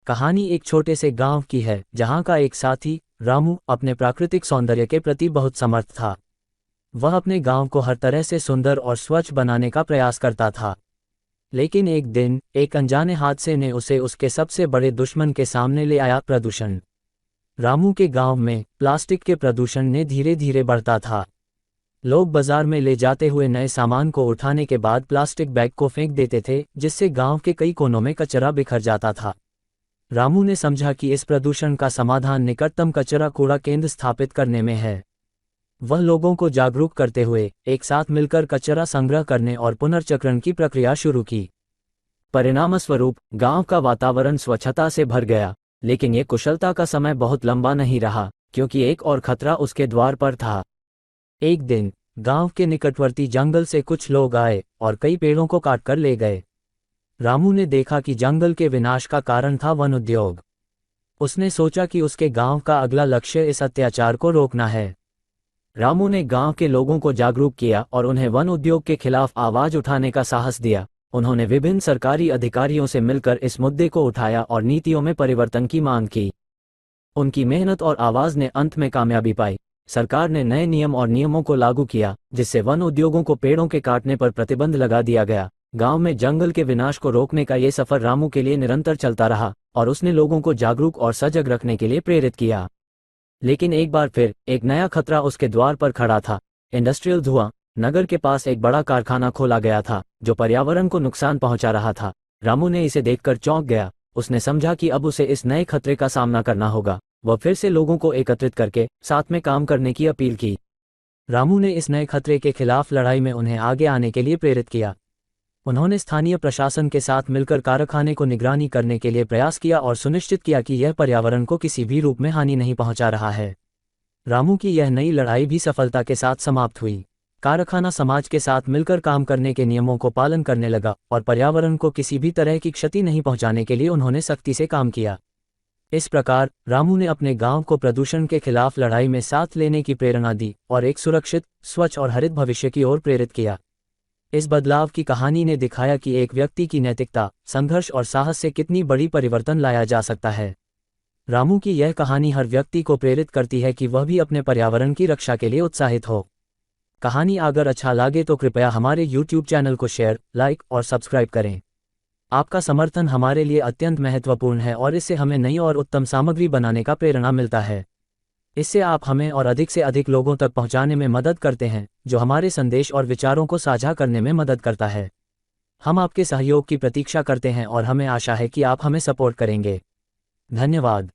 कहानी एक छोटे से गांव की है जहां का एक साथी रामू अपने प्राकृतिक सौंदर्य के प्रति बहुत समर्थ था। वह अपने गांव को हर तरह से सुंदर और स्वच्छ बनाने का प्रयास करता था। लेकिन एक दिन एक अनजाने हादसे ने उसे उसके सबसे बड़े दुश्मन के सामने ले आया, प्रदूषण। रामू के गांव में प्लास्टिक के प्रदूषण ने धीरे धीरे बढ़ता था। लोग बाजार में ले जाते हुए नए सामान को उठाने के बाद प्लास्टिक बैग को फेंक देते थे, जिससे गांव के कई कोनों में कचरा बिखर जाता था। रामू ने समझा कि इस प्रदूषण का समाधान निकटतम कचरा कूड़ा केंद्र स्थापित करने में है। वह लोगों को जागरूक करते हुए एक साथ मिलकर कचरा संग्रह करने और पुनर्चक्रण की प्रक्रिया शुरू की। परिणामस्वरूप गांव का वातावरण स्वच्छता से भर गया, लेकिन ये कुशलता का समय बहुत लंबा नहीं रहा, क्योंकि एक और खतरा उसके द्वार पर था। एक दिन गांव के निकटवर्ती जंगल से कुछ लोग आए और कई पेड़ों को काटकर ले गए। रामू ने देखा कि जंगल के विनाश का कारण था वन उद्योग। उसने सोचा कि उसके गांव का अगला लक्ष्य इस अत्याचार को रोकना है। रामू ने गांव के लोगों को जागरूक किया और उन्हें वन उद्योग के खिलाफ आवाज उठाने का साहस दिया। उन्होंने विभिन्न सरकारी अधिकारियों से मिलकर इस मुद्दे को उठाया और नीतियों में परिवर्तन की मांग की। उनकी मेहनत और आवाज ने अंत में कामयाबी पाई। सरकार ने नए नियम और नियमों को लागू किया, जिससे वन उद्योगों को पेड़ों के काटने पर प्रतिबंध लगा दिया गया। गांव में जंगल के विनाश को रोकने का ये सफर रामू के लिए निरंतर चलता रहा और उसने लोगों को जागरूक और सजग रखने के लिए प्रेरित किया। लेकिन एक बार फिर एक नया खतरा उसके द्वार पर खड़ा था। इंडस्ट्रियल धुआं। नगर के पास एक बड़ा कारखाना खोला गया था जो पर्यावरण को नुकसान पहुंचा रहा था। रामू ने इसे देखकर चौंक गया। उसने समझा कि अब उसे इस नए खतरे का सामना करना होगा। वह फिर से लोगों को एकत्रित करके साथ में काम करने की अपील की। रामू ने इस नए खतरे के खिलाफ लड़ाई में उन्हें आगे आने के लिए प्रेरित किया। उन्होंने स्थानीय प्रशासन के साथ मिलकर कारखाने को निगरानी करने के लिए प्रयास किया और सुनिश्चित किया कि यह पर्यावरण को किसी भी रूप में हानि नहीं पहुंचा रहा है। रामू की यह नई लड़ाई भी सफलता के साथ समाप्त हुई। कारखाना समाज के साथ मिलकर काम करने के नियमों को पालन करने लगा और पर्यावरण को किसी भी तरह की क्षति नहीं पहुंचाने के लिए उन्होंने सख्ती से काम किया। इस प्रकार रामू ने अपने गांव को प्रदूषण के खिलाफ लड़ाई में साथ लेने की प्रेरणा दी और एक सुरक्षित, स्वच्छ और हरित भविष्य की ओर प्रेरित किया। इस बदलाव की कहानी ने दिखाया कि एक व्यक्ति की नैतिकता, संघर्ष और साहस से कितनी बड़ी परिवर्तन लाया जा सकता है। रामू की यह कहानी हर व्यक्ति को प्रेरित करती है कि वह भी अपने पर्यावरण की रक्षा के लिए उत्साहित हो। कहानी अगर अच्छा लगे तो कृपया हमारे YouTube चैनल को शेयर, लाइक और सब्सक्राइब करें। आपका समर्थन हमारे लिए अत्यंत महत्वपूर्ण है और इससे हमें नई और उत्तम सामग्री बनाने का प्रेरणा मिलता है। इससे आप हमें और अधिक से अधिक लोगों तक पहुंचाने में मदद करते हैं, जो हमारे संदेश और विचारों को साझा करने में मदद करता है। हम आपके सहयोग की प्रतीक्षा करते हैं और हमें आशा है कि आप हमें सपोर्ट करेंगे। धन्यवाद।